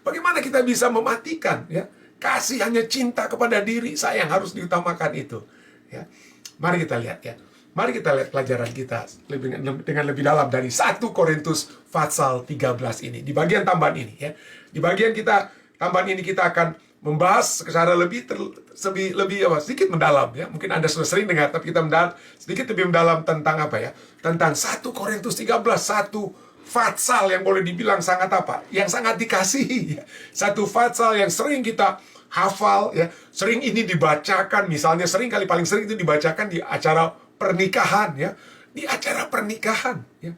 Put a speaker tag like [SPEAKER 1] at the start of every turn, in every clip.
[SPEAKER 1] Bagaimana kita bisa mematikan, ya? Kasih hanya cinta kepada diri saya yang harus diutamakan itu, ya. Mari kita lihat, ya. Mari kita lihat pelajaran kita dengan lebih dalam dari 1 Korintus pasal 13 ini. Di bagian tambahan ini, ya. Di bagian tambahan ini kita akan membahas secara sedikit mendalam, ya. Mungkin Anda sudah sering dengar, tapi kita sedikit lebih mendalam tentang apa, ya? Tentang 1 Korintus 13, satu fatsal yang boleh dibilang sangat apa? Yang sangat dikasihi, ya. Satu fatsal yang sering kita hafal, ya. Sering ini dibacakan, misalnya paling sering itu dibacakan di acara pernikahan, ya. Di acara pernikahan, ya.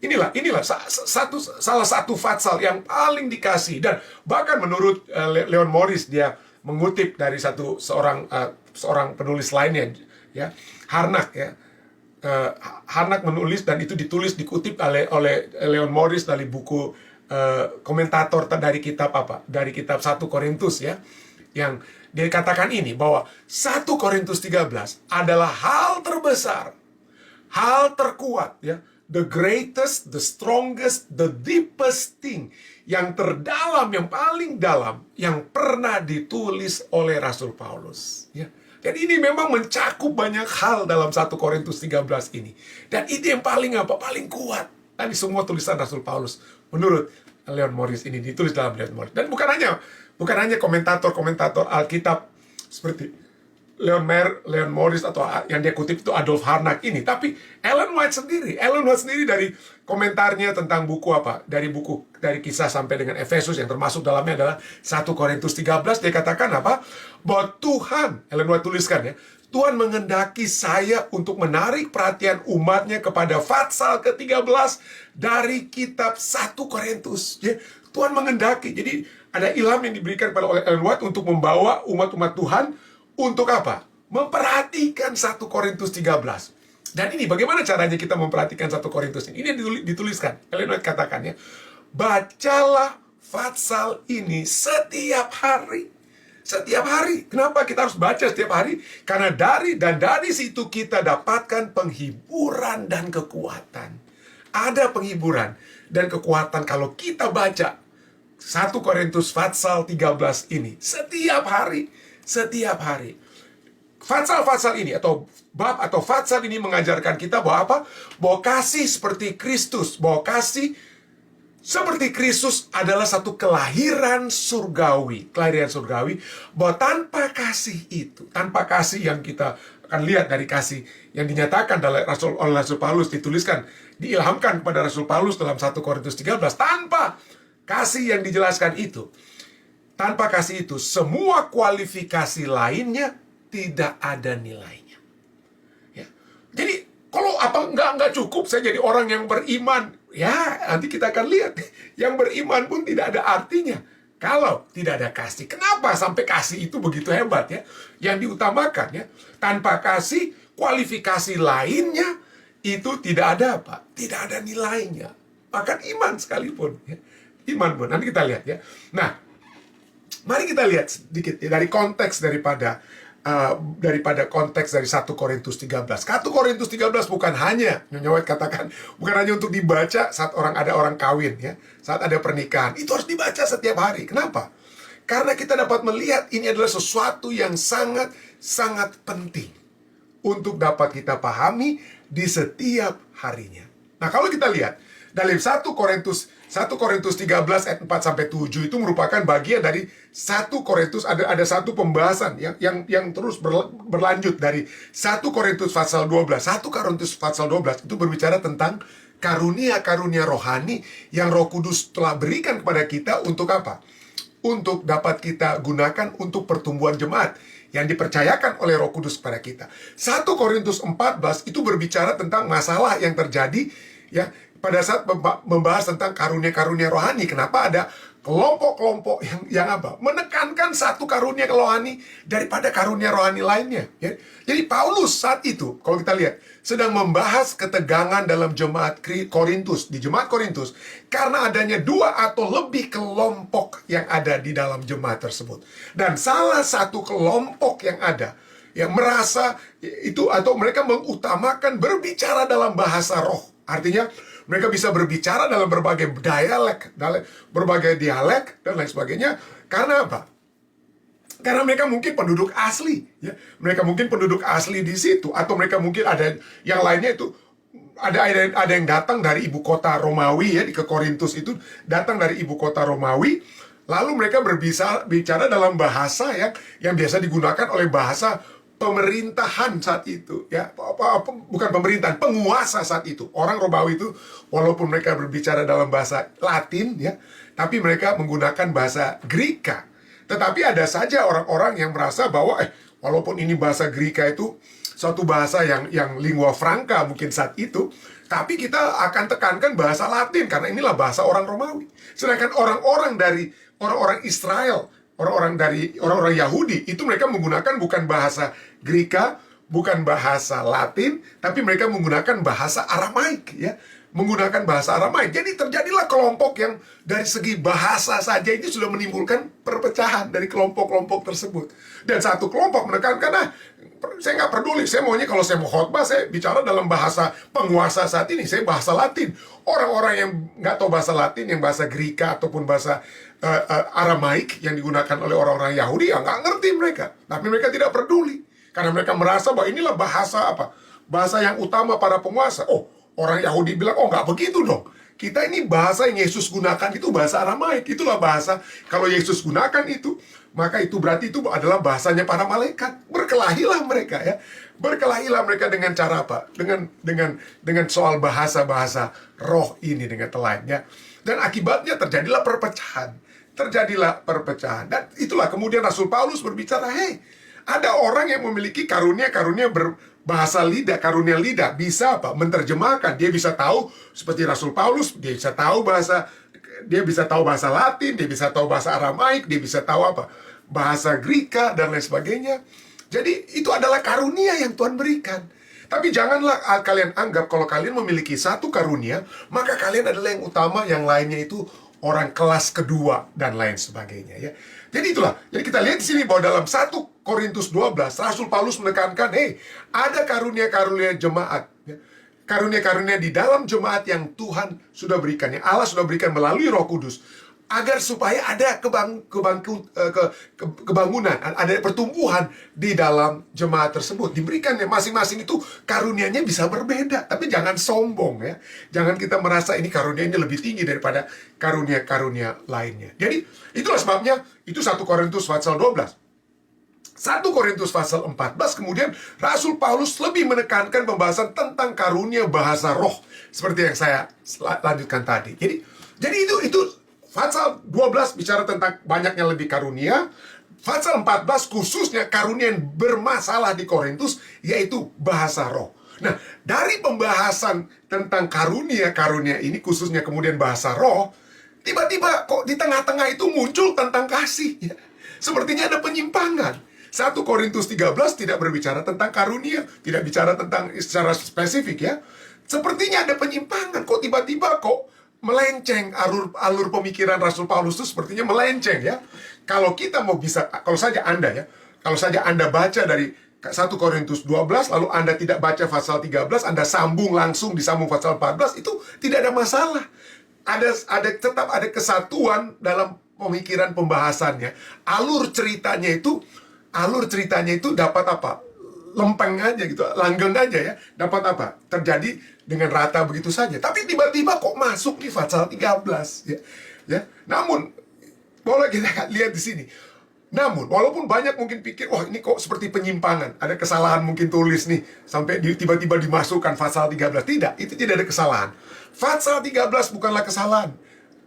[SPEAKER 1] Inilah salah satu fatsal yang paling dikasih. Dan bahkan menurut Leon Morris, dia mengutip dari seorang penulis lainnya, ya, Harnack, ya. Harnack menulis, dan itu dikutip oleh Leon Morris dari buku komentator dari kitab 1 Korintus, ya, yang dia katakan ini, bahwa 1 Korintus 13 adalah hal terbesar, hal terkuat, ya, the greatest, the strongest, the deepest thing, yang terdalam, yang paling dalam, yang pernah ditulis oleh Rasul Paulus, ya. Dan ini memang mencakup banyak hal dalam 1 Korintus 13 ini. Dan ini yang paling kuat dari semua tulisan Rasul Paulus menurut Leon Morris ini, ditulis dalam Leon Morris. Dan bukan hanya komentator-komentator Alkitab seperti Leon Morris atau yang dia kutip itu Adolf Harnack ini, tapi Ellen White sendiri dari komentarnya tentang dari Kisah sampai dengan Efesus, yang termasuk dalamnya adalah 1 Korintus 13, dia katakan apa? Bahwa Tuhan, Ellen White tuliskan, ya, Tuhan menghendaki saya untuk menarik perhatian umatnya kepada fatsal ke-13 dari kitab 1 Korintus, ya. Tuhan menghendaki, jadi ada ilham yang diberikan oleh Ellen White untuk membawa umat-umat Tuhan untuk apa? Memperhatikan 1 Korintus 13. Dan ini bagaimana caranya kita memperhatikan 1 Korintus ini? Ini dituliskan. Ellen White katakan, ya, bacalah fatsal ini setiap hari. Setiap hari. Kenapa kita harus baca setiap hari? Karena dari situ kita dapatkan penghiburan dan kekuatan. Ada penghiburan dan kekuatan kalau kita baca 1 Korintus fatsal 13 ini setiap hari. Setiap hari. Fatsal-fatsal ini atau bab atau fatsal ini mengajarkan kita bahwa apa? Bahwa kasih seperti Kristus, adalah satu kelahiran surgawi, bahwa tanpa kasih yang kita akan lihat dari kasih yang dinyatakan oleh Rasul Paulus, diilhamkan kepada Rasul Paulus dalam 1 Korintus 13, tanpa kasih yang dijelaskan itu, semua kualifikasi lainnya tidak ada nilainya. Ya. Jadi, kalau nggak cukup saya jadi orang yang beriman, ya nanti kita akan lihat, yang beriman pun tidak ada artinya kalau tidak ada kasih. Kenapa sampai kasih itu begitu hebat, ya? Yang diutamakan, ya, tanpa kasih, kualifikasi lainnya itu tidak ada apa? Tidak ada nilainya. Bahkan iman sekalipun, ya. Iman pun, nanti kita lihat, ya. Nah, mari kita lihat sedikit, ya, dari konteks daripada konteks dari 1 Korintus 13. 1 Korintus 13 bukan hanya, Nyonya White katakan, bukan hanya untuk dibaca saat ada orang kawin, ya, saat ada pernikahan. Itu harus dibaca setiap hari. Kenapa? Karena kita dapat melihat ini adalah sesuatu yang sangat penting untuk dapat kita pahami di setiap harinya. Nah, kalau kita lihat dalam 1 Korintus 13 ayat 4 sampai 7 itu merupakan bagian dari 1 Korintus, ada satu pembahasan yang terus berlanjut dari 1 Korintus pasal 12. 1 Korintus pasal 12 itu berbicara tentang karunia-karunia rohani yang Roh Kudus telah berikan kepada kita untuk apa? Untuk dapat kita gunakan untuk pertumbuhan jemaat yang dipercayakan oleh Roh Kudus kepada kita. 1 Korintus 14 itu berbicara tentang masalah yang terjadi, ya, pada saat membahas tentang karunia-karunia rohani. Kenapa ada kelompok-kelompok yang apa? Menekankan satu karunia rohani daripada karunia rohani lainnya, ya. Jadi Paulus saat itu, kalau kita lihat, sedang membahas ketegangan dalam jemaat Korintus, di jemaat Korintus, karena adanya 2 atau lebih kelompok yang ada di dalam jemaat tersebut. Dan salah satu kelompok yang ada, yang merasa itu, atau mereka mengutamakan berbicara dalam bahasa roh. Artinya, Mereka bisa berbicara dalam berbagai dialek dan lain sebagainya. Karena apa? Karena mereka mungkin penduduk asli, ya. Mereka mungkin penduduk asli di situ, atau mereka mungkin ada yang lainnya itu ada yang datang dari ibu kota Romawi, ya, ke Korintus itu datang dari ibu kota Romawi, lalu mereka bicara dalam bahasa yang biasa digunakan oleh bahasa pemerintahan saat itu, ya. Bukan pemerintahan, penguasa saat itu. Orang Romawi itu walaupun mereka berbicara dalam bahasa Latin, ya, tapi mereka menggunakan bahasa Greka. Tetapi ada saja orang-orang yang merasa bahwa walaupun ini bahasa Greka itu suatu bahasa yang lingua franca mungkin saat itu, tapi kita akan tekankan bahasa Latin karena inilah bahasa orang Romawi. Sedangkan orang-orang Israel, orang-orang Yahudi itu mereka menggunakan bukan bahasa Greka, bukan bahasa Latin, tapi mereka menggunakan bahasa Aramaik, ya. Menggunakan bahasa Aramaik. Jadi terjadilah kelompok yang dari segi bahasa saja itu sudah menimbulkan perpecahan dari kelompok-kelompok tersebut. Dan satu kelompok menekankan, saya nggak peduli, saya maunya kalau saya mau khotbah, saya bicara dalam bahasa penguasa saat ini, saya bahasa Latin. Orang-orang yang nggak tahu bahasa Latin, yang bahasa Greka ataupun bahasa Aramaik yang digunakan oleh orang-orang Yahudi, ya nggak ngerti mereka. Tapi mereka tidak peduli. Karena mereka merasa bahwa inilah bahasa apa? Bahasa yang utama para penguasa. Orang Yahudi bilang, nggak begitu dong. Kita ini bahasa yang Yesus gunakan itu bahasa Aramaik. Itulah bahasa, kalau Yesus gunakan itu, maka itu berarti itu adalah bahasanya para malaikat. Berkelahilah mereka, ya. Berkelahilah mereka dengan cara apa? Dengan soal bahasa-bahasa roh ini dengan lainnya. Dan akibatnya terjadilah perpecahan. Dan itulah kemudian Rasul Paulus berbicara, ada orang yang memiliki karunia-karunia berbahasa lidah, karunia lidah, bisa apa? Menerjemahkan. Dia bisa tahu seperti Rasul Paulus, dia bisa tahu bahasa Latin, dia bisa tahu bahasa Aramaik, dia bisa tahu apa? Bahasa Greka dan lain sebagainya. Jadi itu adalah karunia yang Tuhan berikan. Tapi janganlah kalian anggap kalau kalian memiliki satu karunia, maka kalian adalah yang utama, yang lainnya itu orang kelas kedua dan lain sebagainya, ya. Jadi itulah. Jadi kita lihat di sini bahwa dalam 1 Korintus 12 Rasul Paulus menekankan, ada karunia-karunia jemaat, ya. Karunia-karunia di dalam jemaat yang Tuhan sudah berikan, yang Allah sudah berikan melalui Roh Kudus, agar supaya ada kebangunan, ada pertumbuhan di dalam jemaat tersebut. Diberikan masing-masing itu karunianya bisa berbeda, tapi jangan sombong, ya. Jangan kita merasa ini karunia ini lebih tinggi daripada karunia-karunia lainnya. Jadi itulah sebabnya itu 1 Korintus pasal 12. 1 Korintus pasal 14 kemudian Rasul Paulus lebih menekankan pembahasan tentang karunia bahasa roh seperti yang saya lanjutkan tadi. Jadi itu pasal 12 bicara tentang banyaknya lebih karunia. Pasal 14 khususnya karunia yang bermasalah di Korintus, yaitu bahasa roh. Nah, dari pembahasan tentang karunia-karunia ini, khususnya kemudian bahasa roh, tiba-tiba kok di tengah-tengah itu muncul tentang kasih, ya. Sepertinya ada penyimpangan. 1 Korintus 13 tidak berbicara tentang karunia, tidak bicara tentang secara spesifik, ya. Sepertinya ada penyimpangan. Kok tiba-tiba melenceng alur pemikiran Rasul Paulus itu sepertinya melenceng, ya. Kalau saja Anda baca dari 1 Korintus 12 lalu Anda tidak baca pasal 13, Anda disambung pasal 14, itu tidak ada masalah. Tetap ada kesatuan dalam pemikiran pembahasannya. Alur ceritanya itu dapat apa? Lempeng aja gitu, langgeng aja, ya. Dapat apa? Terjadi dengan rata begitu saja. Tapi tiba-tiba kok masuk di pasal 13, ya. Namun boleh kita lihat di sini. Namun walaupun banyak mungkin pikir, ini kok seperti penyimpangan, ada kesalahan mungkin tulis nih sampai tiba-tiba dimasukkan pasal 13. Tidak, itu tidak ada kesalahan. Pasal 13 bukanlah kesalahan.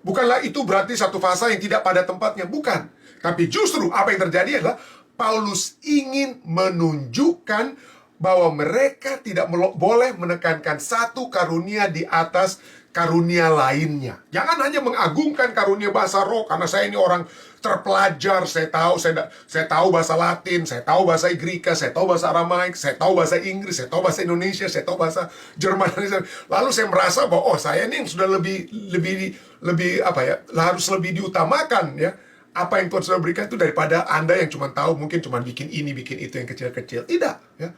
[SPEAKER 1] Bukanlah itu berarti satu pasal yang tidak pada tempatnya, bukan. Tapi justru apa yang terjadi adalah Paulus ingin menunjukkan bahwa mereka tidak boleh menekankan satu karunia di atas karunia lainnya. Jangan hanya mengagungkan karunia bahasa roh, karena saya ini orang terpelajar, saya tahu bahasa Latin, saya tahu bahasa Greka, saya tahu bahasa Aramaik, saya tahu bahasa Inggris, saya tahu bahasa Indonesia, saya tahu bahasa Jerman. Lalu saya merasa bahwa saya ini yang sudah harus lebih diutamakan, ya. Apa yang Tuhan sudah berikan itu daripada Anda yang cuma tahu, mungkin cuma bikin ini, bikin itu yang kecil-kecil. Tidak, ya.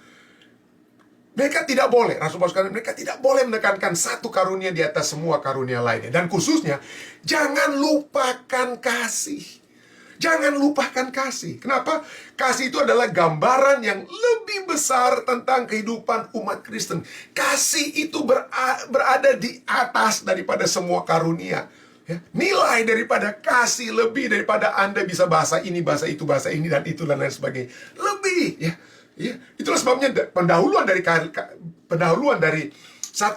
[SPEAKER 1] Mereka tidak boleh, Rasul Paulus katakan, mereka tidak boleh menekankan satu karunia di atas semua karunia lainnya. Dan khususnya, jangan lupakan kasih. Jangan lupakan kasih. Kenapa? Kasih itu adalah gambaran yang lebih besar tentang kehidupan umat Kristen. Kasih itu berada di atas daripada semua karunia. Ya, nilai daripada kasih lebih daripada Anda bisa bahasa ini, bahasa itu, bahasa ini, dan itu, dan lain sebagainya. Lebih, ya. Ya, itulah sebabnya pendahuluan dari 1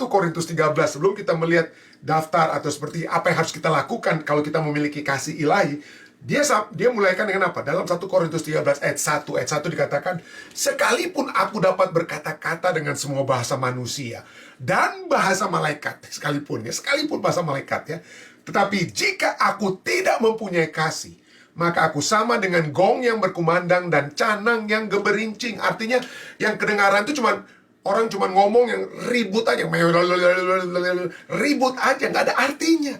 [SPEAKER 1] Korintus 13, sebelum kita melihat daftar atau seperti apa yang harus kita lakukan kalau kita memiliki kasih ilahi, dia mulaikan dengan apa? Dalam 1 Korintus 13 ayat 1 dikatakan, sekalipun aku dapat berkata-kata dengan semua bahasa manusia dan bahasa malaikat, sekalipun bahasa malaikat, ya, tetapi jika aku tidak mempunyai kasih, maka aku sama dengan gong yang berkumandang dan canang yang geberincing. Artinya yang kedengaran itu orang cuma ngomong yang ribut aja, ribut aja, nggak ada artinya.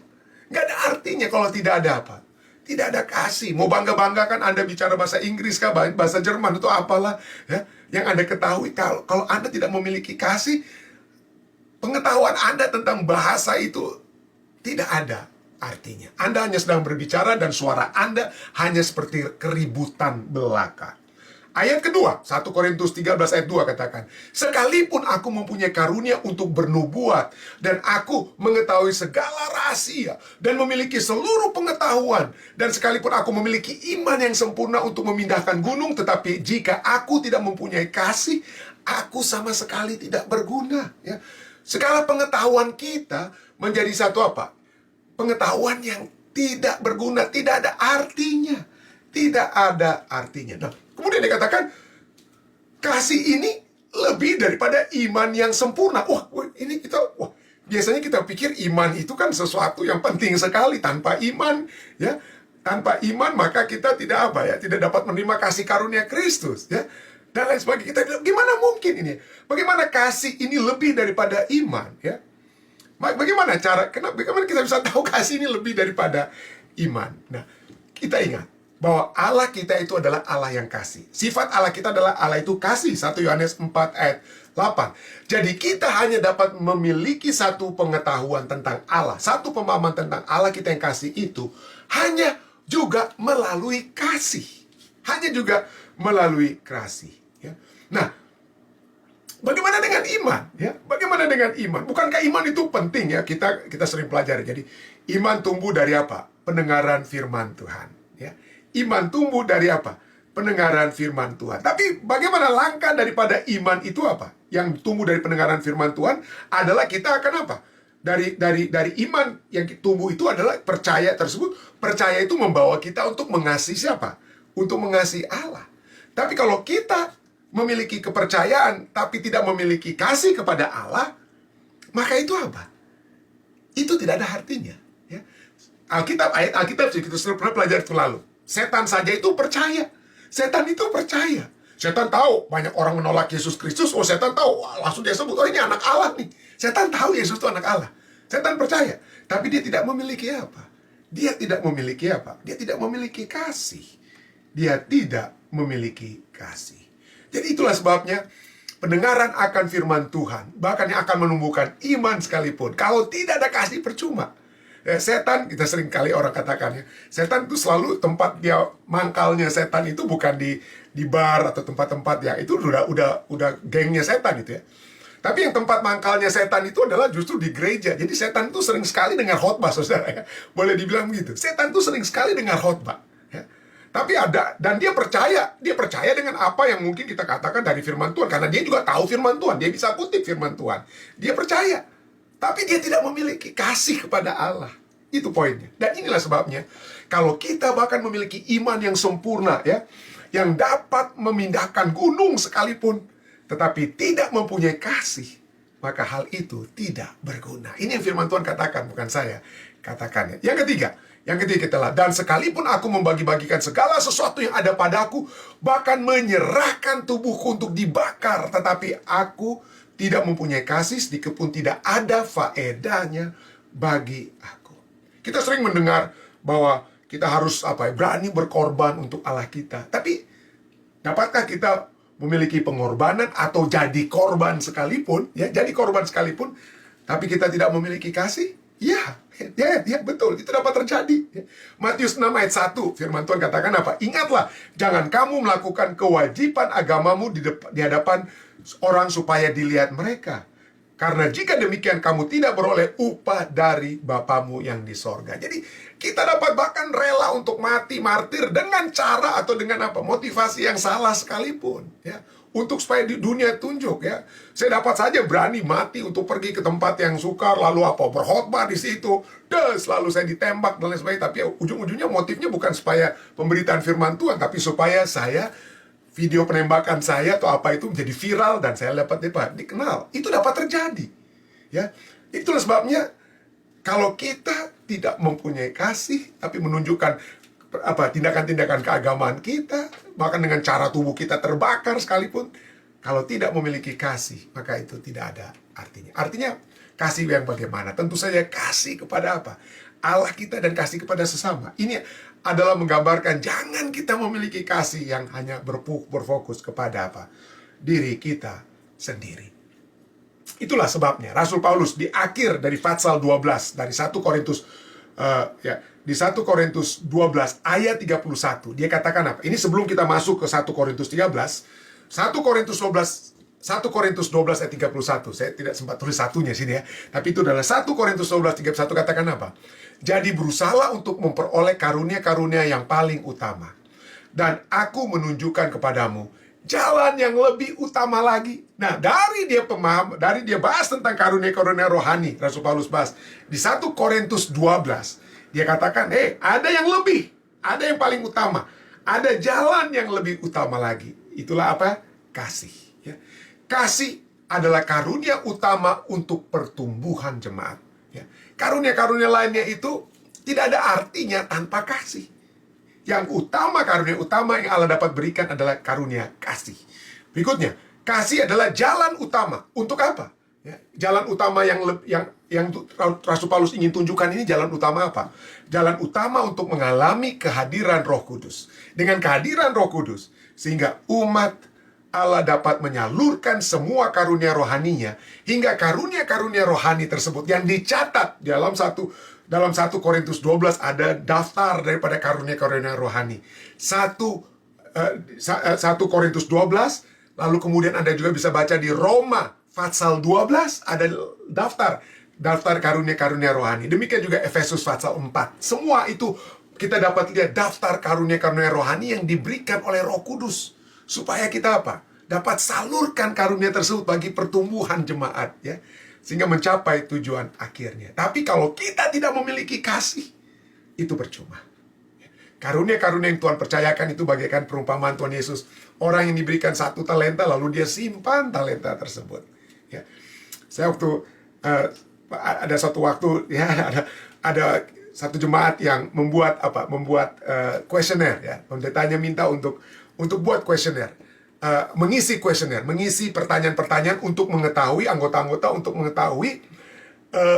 [SPEAKER 1] Nggak ada artinya kalau tidak ada apa? Tidak ada kasih. Mau bangga-banggakan Anda bicara bahasa Inggris kah, bahasa Jerman atau apalah, ya, yang Anda ketahui. Kalau Anda tidak memiliki kasih, pengetahuan Anda tentang bahasa itu tidak ada artinya. Anda hanya sedang berbicara dan suara Anda hanya seperti keributan belaka. Ayat kedua, 1 Korintus 13 ayat 2 katakan, sekalipun aku mempunyai karunia untuk bernubuat, dan aku mengetahui segala rahasia, dan memiliki seluruh pengetahuan, dan sekalipun aku memiliki iman yang sempurna untuk memindahkan gunung, tetapi jika aku tidak mempunyai kasih, aku sama sekali tidak berguna. Ya. Segala pengetahuan kita menjadi satu apa? Pengetahuan yang tidak berguna, tidak ada artinya. Tidak ada artinya. Nah, kemudian dikatakan, kasih ini lebih daripada iman yang sempurna. Biasanya kita pikir iman itu kan sesuatu yang penting sekali. Tanpa iman, ya, tanpa iman maka kita tidak tidak dapat menerima kasih karunia Kristus, ya. Dan lain sebagainya. Kita bilang, gimana mungkin ini? Bagaimana kasih ini lebih daripada iman, ya? Bagaimana kita bisa tahu kasih ini lebih daripada iman? Nah, kita ingat bahwa Allah kita itu adalah Allah yang kasih. Sifat Allah kita adalah Allah itu kasih. 1 Yohanes 4 ayat 8. Jadi kita hanya dapat memiliki satu pengetahuan tentang Allah, satu pemahaman tentang Allah kita yang kasih itu hanya juga melalui kasih. Hanya juga melalui kasih, ya. Nah, bagaimana dengan iman? Ya, bagaimana dengan iman? Bukankah iman itu penting, ya? Kita sering pelajari. Jadi, iman tumbuh dari apa? Pendengaran firman Tuhan. Ya, iman tumbuh dari apa? Pendengaran firman Tuhan. Tapi bagaimana langkah daripada iman itu apa? Yang tumbuh dari pendengaran firman Tuhan adalah kita akan apa? Dari iman yang tumbuh itu adalah percaya tersebut. Percaya itu membawa kita untuk mengasihi siapa? Untuk mengasihi Allah. Tapi kalau kita memiliki kepercayaan tapi tidak memiliki kasih kepada Allah, maka itu apa? Itu tidak ada artinya, ya. Ayat Alkitab kita sudah pernah pelajari itu lalu. Setan saja itu percaya. Setan itu percaya. Setan tahu banyak orang menolak Yesus Kristus. Setan tahu, langsung dia sebut, ini anak Allah nih. Setan tahu Yesus itu anak Allah. Setan percaya, tapi dia tidak memiliki apa? Dia tidak memiliki apa? Dia tidak memiliki kasih. Dia tidak memiliki kasih. Jadi itulah sebabnya pendengaran akan firman Tuhan, bahkan yang akan menumbuhkan iman sekalipun, kalau tidak ada kasih, percuma. Setan, kita sering kali orang katakan, ya, setan itu selalu tempat dia mangkalnya. Setan itu bukan di bar atau tempat-tempat yang itu udah gengnya setan itu, ya. Tapi yang tempat mangkalnya setan itu adalah justru di gereja. Jadi setan itu sering sekali dengar khotbah, saudara, ya. Boleh dibilang begitu. Setan itu sering sekali dengar khotbah, ya. Tapi dan dia percaya dengan apa yang mungkin kita katakan dari firman Tuhan, karena dia juga tahu firman Tuhan, dia bisa kutip firman Tuhan. Dia percaya, tapi dia tidak memiliki kasih kepada Allah. Itu poinnya. Dan inilah sebabnya, kalau kita bahkan memiliki iman yang sempurna, ya, yang dapat memindahkan gunung sekalipun, tetapi tidak mempunyai kasih, maka hal itu tidak berguna. Ini yang firman Tuhan katakan, bukan saya katakan, ya. Yang ketiga adalah, dan sekalipun aku membagi-bagikan segala sesuatu yang ada padaku, bahkan menyerahkan tubuhku untuk dibakar, tetapi aku tidak mempunyai kasih, sedikit pun tidak ada faedahnya bagi aku. Kita sering mendengar bahwa kita harus berani berkorban untuk Allah kita. Tapi dapatkah kita memiliki pengorbanan atau jadi korban sekalipun, ya, jadi korban sekalipun, tapi kita tidak memiliki kasih, ya, betul, itu dapat terjadi. Matius 6 ayat 1, firman Tuhan katakan apa? Ingatlah, jangan kamu melakukan kewajiban agamamu di hadapan orang supaya dilihat mereka. Karena jika demikian kamu tidak beroleh upah dari Bapamu yang di sorga. Jadi kita dapat bahkan rela untuk mati martir dengan cara atau dengan apa? Motivasi yang salah sekalipun, ya. Untuk supaya di dunia tunjuk, ya. Saya dapat saja berani mati untuk pergi ke tempat yang sukar, lalu apa? Berkhotbah di situ. Lalu saya ditembak dan lain sebagainya. Tapi ujung-ujungnya motifnya bukan supaya pemberitaan firman Tuhan, tapi supaya saya video penembakan saya atau apa itu menjadi viral dan saya dapat dikenal. Itu dapat terjadi, ya. Itulah sebabnya kalau kita tidak mempunyai kasih tapi menunjukkan tindakan-tindakan keagamaan kita, bahkan dengan cara tubuh kita terbakar sekalipun, kalau tidak memiliki kasih, maka itu tidak ada artinya. Artinya kasih yang bagaimana? Tentu saja kasih kepada apa? Allah kita dan kasih kepada sesama. Ini adalah menggambarkan jangan kita memiliki kasih yang hanya berfokus kepada apa? Diri kita sendiri. Itulah sebabnya Rasul Paulus di akhir dari Fatsal 12 dari 1 Korintus di 1 Korintus 12 ayat 31 dia katakan apa? Ini sebelum kita masuk ke 1 Korintus 13, 1 Korintus 12 ayat 31. Saya tidak sempat tulis satunya sini, ya. Tapi itu adalah 1 Korintus 12 31 katakan apa? Jadi berusahalah untuk memperoleh karunia-karunia yang paling utama. Dan aku menunjukkan kepadamu jalan yang lebih utama lagi. Nah, dari dia bahas tentang karunia-karunia rohani, Rasul Paulus bahas di 1 Korintus 12. Dia katakan, ada yang lebih, ada yang paling utama, ada jalan yang lebih utama lagi. Itulah apa? Kasih, ya. Kasih adalah karunia utama untuk pertumbuhan jemaat, ya. Karunia-karunia lainnya itu tidak ada artinya tanpa kasih. Yang utama, karunia utama yang Allah dapat berikan adalah karunia kasih. Berikutnya, kasih adalah jalan utama. Untuk apa? Ya, jalan utama yang Rasul Paulus ingin tunjukkan ini jalan utama apa? Jalan utama untuk mengalami kehadiran Roh Kudus. Dengan kehadiran Roh Kudus, sehingga umat Allah dapat menyalurkan semua karunia rohaninya, hingga karunia-karunia rohani tersebut yang dicatat dalam 1 Korintus 12 ada daftar daripada karunia-karunia rohani. 1 Korintus 12, lalu kemudian Anda juga bisa baca di Roma Fatsal 12 ada daftar karunia-karunia rohani. Demikian juga Efesus Fatsal 4. Semua itu kita dapat lihat daftar karunia-karunia rohani yang diberikan oleh Roh Kudus. Supaya kita apa? Dapat salurkan karunia tersebut bagi pertumbuhan jemaat, ya. Sehingga mencapai tujuan akhirnya. Tapi kalau kita tidak memiliki kasih, itu percuma. Karunia-karunia yang Tuhan percayakan itu bagaikan perumpamaan Tuhan Yesus. Orang yang diberikan 1 talenta lalu dia simpan talenta tersebut, ya. Saya ada satu waktu, ya, ada satu jemaat yang membuat kuesioner, ya. Pendetanya minta untuk buat kuesioner. Mengisi kuesioner, mengisi pertanyaan-pertanyaan untuk mengetahui anggota-anggota untuk mengetahui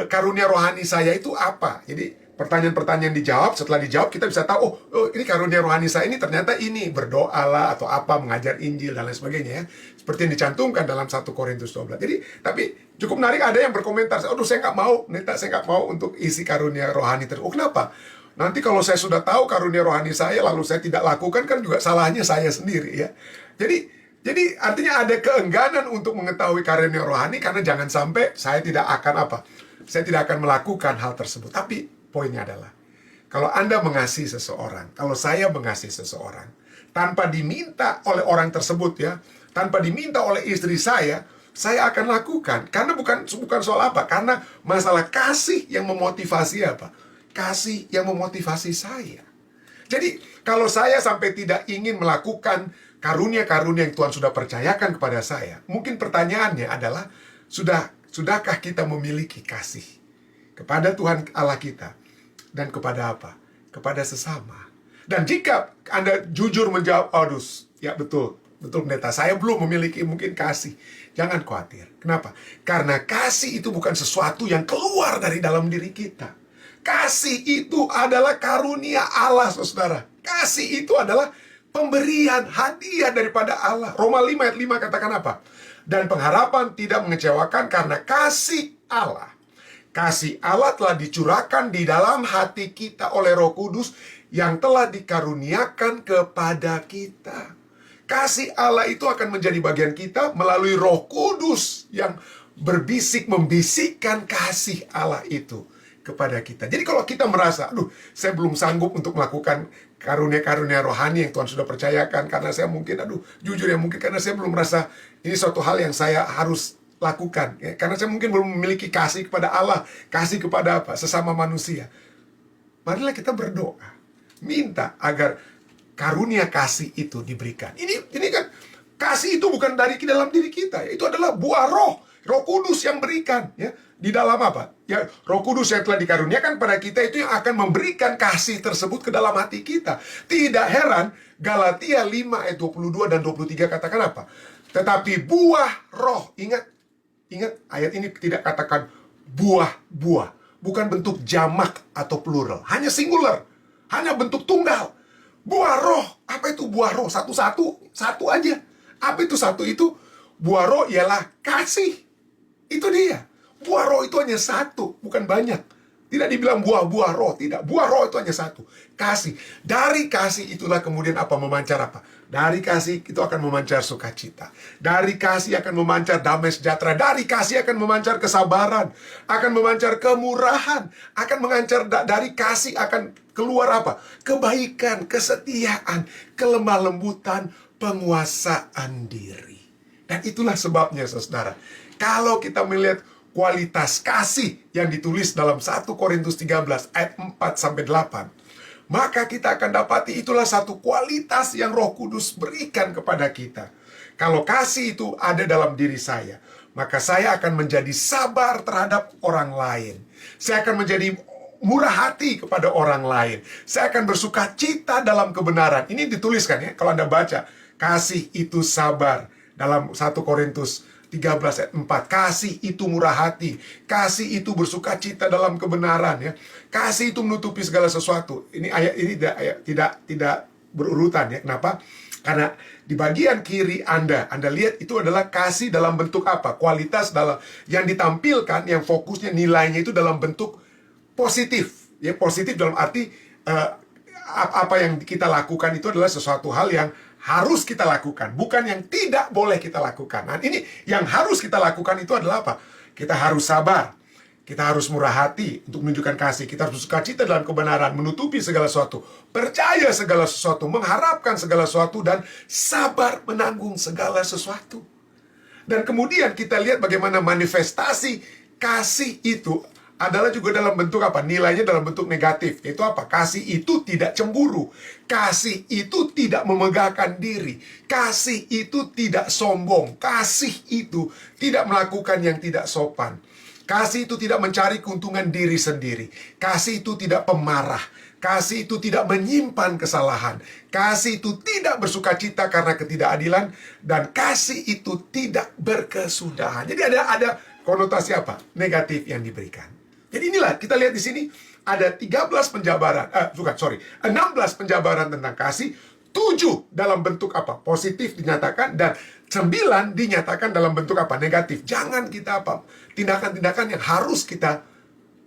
[SPEAKER 1] karunia rohani saya itu apa. Jadi pertanyaan-pertanyaan dijawab, setelah dijawab kita bisa tahu, oh ini karunia rohani saya ini ternyata ini berdoalah atau apa, mengajar Injil dan lain sebagainya, ya. Seperti yang dicantumkan dalam 1 Korintus 12. Jadi, tapi cukup menarik ada yang berkomentar, aduh saya nggak mau, saya nggak mau untuk isi karunia rohani tersebut. Oh kenapa? Nanti kalau saya sudah tahu karunia rohani saya lalu saya tidak lakukan, kan juga salahnya saya sendiri, ya. Jadi artinya ada keengganan untuk mengetahui karunia rohani karena jangan sampai saya tidak akan melakukan hal tersebut. Tapi poinnya adalah kalau Anda mengasihi seseorang, kalau saya mengasihi seseorang tanpa diminta oleh orang tersebut, ya, tanpa diminta oleh istri saya akan lakukan. Karena bukan soal apa, karena masalah kasih yang memotivasi apa? Kasih yang memotivasi saya. Jadi kalau saya sampai tidak ingin melakukan karunia-karunia yang Tuhan sudah percayakan kepada saya, mungkin pertanyaannya adalah, sudahkah kita memiliki kasih kepada Tuhan Allah kita dan kepada apa? Kepada sesama. Dan jika Anda jujur menjawab, aduh, ya betul pendeta, saya belum memiliki mungkin kasih, jangan khawatir. Kenapa? Karena kasih itu bukan sesuatu yang keluar dari dalam diri kita. Kasih itu adalah karunia Allah, saudara. Kasih itu adalah Pemberian, hadiah daripada Allah. Roma 5 ayat 5 katakan apa? Dan pengharapan tidak mengecewakan karena kasih Allah. Kasih Allah telah dicurahkan di dalam hati kita oleh Roh Kudus yang telah dikaruniakan kepada kita. Kasih Allah itu akan menjadi bagian kita melalui Roh Kudus yang berbisik, membisikkan kasih Allah itu kepada kita. Jadi kalau kita merasa, aduh, saya belum sanggup untuk melakukan karunia-karunia rohani yang Tuhan sudah percayakan, karena saya mungkin, jujur ya, mungkin karena saya belum merasa ini suatu hal yang saya harus lakukan, ya. Karena saya mungkin belum memiliki kasih kepada Allah, kasih kepada sesama manusia. Marilah kita berdoa, minta agar karunia kasih itu diberikan. Ini kan kasih itu bukan dari dalam diri kita, ya. Itu adalah buah Roh Kudus yang berikan, ya. Di dalam ya, Roh Kudus yang telah dikaruniakan pada kita itu yang akan memberikan kasih tersebut ke dalam hati kita. Tidak heran Galatia 5 ayat 22 dan 23 katakan apa? Tetapi buah roh, ingat ayat ini tidak katakan buah-buah, bukan bentuk jamak atau plural, hanya singular, hanya bentuk tunggal. Buah roh, apa itu buah roh? Satu aja. Apa itu satu itu? Buah roh ialah kasih. Itu dia. Buah roh itu hanya satu, bukan banyak. Tidak dibilang buah-buah roh, tidak. Buah roh itu hanya satu, kasih. Dari kasih itulah kemudian memancar apa? Dari kasih itu akan memancar sukacita. Dari kasih akan memancar damai sejahtera. Dari kasih akan memancar kesabaran. Akan memancar kemurahan. Akan memancar dari kasih akan keluar apa? Kebaikan, kesetiaan, kelemah lembutan, penguasaan diri. Dan itulah sebabnya, saudara, kalau kita melihat kualitas kasih yang ditulis dalam 1 Korintus 13 ayat 4-8, maka kita akan dapati itulah satu kualitas yang Roh Kudus berikan kepada kita. Kalau kasih itu ada dalam diri saya, maka saya akan menjadi sabar terhadap orang lain. Saya akan menjadi murah hati kepada orang lain. Saya akan bersuka cita dalam kebenaran. Ini dituliskan, ya, kalau Anda baca, kasih itu sabar dalam 1 Korintus 13 ayat 4. Kasih itu murah hati. Kasih itu bersuka cita dalam kebenaran, ya. Kasih itu menutupi segala sesuatu. Ini ayat ini tidak berurutan, ya. Kenapa? Karena di bagian kiri Anda lihat itu adalah kasih dalam bentuk apa? Kualitas dalam yang ditampilkan, yang fokusnya nilainya itu dalam bentuk positif, ya. Positif dalam arti apa yang kita lakukan itu adalah sesuatu hal yang harus kita lakukan, bukan yang tidak boleh kita lakukan. Nah, ini yang harus kita lakukan itu adalah apa? Kita harus sabar, kita harus murah hati untuk menunjukkan kasih, kita harus sukacita dalam kebenaran, menutupi segala sesuatu, percaya segala sesuatu, mengharapkan segala sesuatu, dan sabar menanggung segala sesuatu. Dan kemudian kita lihat bagaimana manifestasi kasih itu adalah juga dalam bentuk apa? Nilainya dalam bentuk negatif. Yaitu apa? Kasih itu tidak cemburu. Kasih itu tidak memegahkan diri. Kasih itu tidak sombong. Kasih itu tidak melakukan yang tidak sopan. Kasih itu tidak mencari keuntungan diri sendiri. Kasih itu tidak pemarah. Kasih itu tidak menyimpan kesalahan. Kasih itu tidak bersukacita karena ketidakadilan. Dan kasih itu tidak berkesudahan. Jadi ada konotasi apa? Negatif yang diberikan. Jadi inilah, kita lihat di sini ada 16 penjabaran tentang kasih, 7 dalam bentuk apa? Positif dinyatakan, dan 9 dinyatakan dalam bentuk apa? Negatif. Jangan kita tindakan-tindakan yang harus kita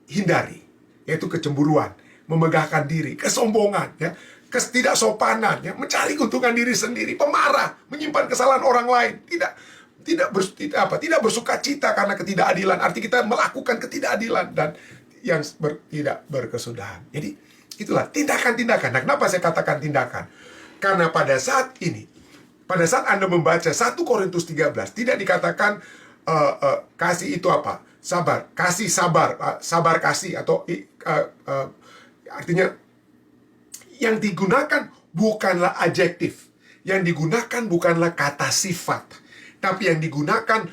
[SPEAKER 1] hindari, yaitu kecemburuan, memegahkan diri, kesombongan, ya, ketidaksopanan, ya, mencari keuntungan diri sendiri, pemarah, menyimpan kesalahan orang lain, tidak bersuka cita karena ketidakadilan. Arti kita melakukan ketidakadilan dan yang tidak berkesudahan. Jadi itulah tindakan-tindakan. Nah, kenapa saya katakan tindakan? Karena pada saat Anda membaca 1 Korintus 13, tidak dikatakan kasih itu apa? Sabar. Kasih sabar. Sabar kasih. Atau artinya yang digunakan bukanlah adjektif. Yang digunakan bukanlah kata sifat. Tapi yang digunakan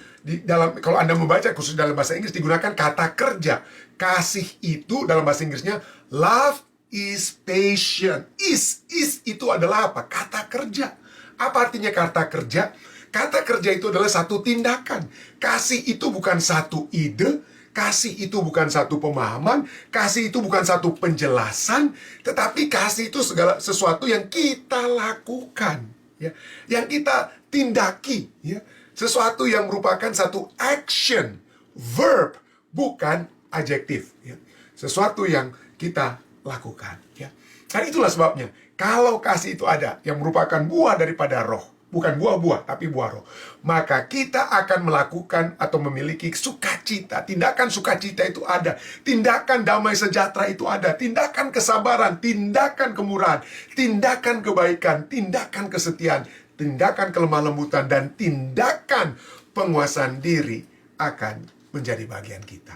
[SPEAKER 1] kalau Anda membaca khusus dalam bahasa Inggris, digunakan kata kerja. Kasih itu dalam bahasa Inggrisnya love is patient. Is itu adalah apa? Kata kerja. Apa artinya kata kerja? Kata kerja itu adalah satu tindakan. Kasih itu bukan satu ide. kasih itu bukan satu pemahaman, kasih itu bukan satu penjelasan, tetapi kasih itu segala sesuatu yang kita lakukan, ya, yang kita tindaki, ya, sesuatu yang merupakan satu action, verb, bukan adjektif, ya, sesuatu yang kita lakukan, ya. Dan itulah sebabnya kalau kasih itu ada yang merupakan buah daripada roh, bukan buah-buah, tapi buah roh, maka kita akan melakukan atau memiliki sukacita. Tindakan sukacita itu ada. Tindakan damai sejahtera itu ada. Tindakan kesabaran, tindakan kemurahan, tindakan kebaikan, tindakan kesetiaan, tindakan kelemah lembutan, dan tindakan penguasaan diri akan menjadi bagian kita.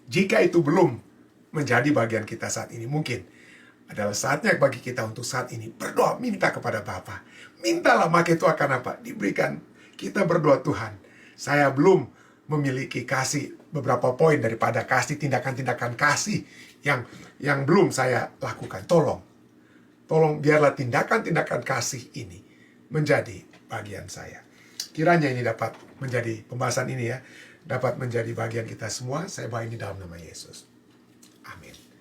[SPEAKER 1] Jika itu belum menjadi bagian kita saat ini, mungkin adalah saatnya bagi kita untuk saat ini berdoa, minta kepada Bapa. Mintalah, maka itu akan apa? Diberikan. Kita berdoa, Tuhan, saya belum memiliki kasih, beberapa poin daripada kasih, tindakan-tindakan kasih yang belum saya lakukan. Tolong biarlah tindakan-tindakan kasih ini menjadi bagian saya. Kiranya ini dapat menjadi pembahasan ini, ya, dapat menjadi bagian kita semua. Saya bawa ini dalam nama Yesus.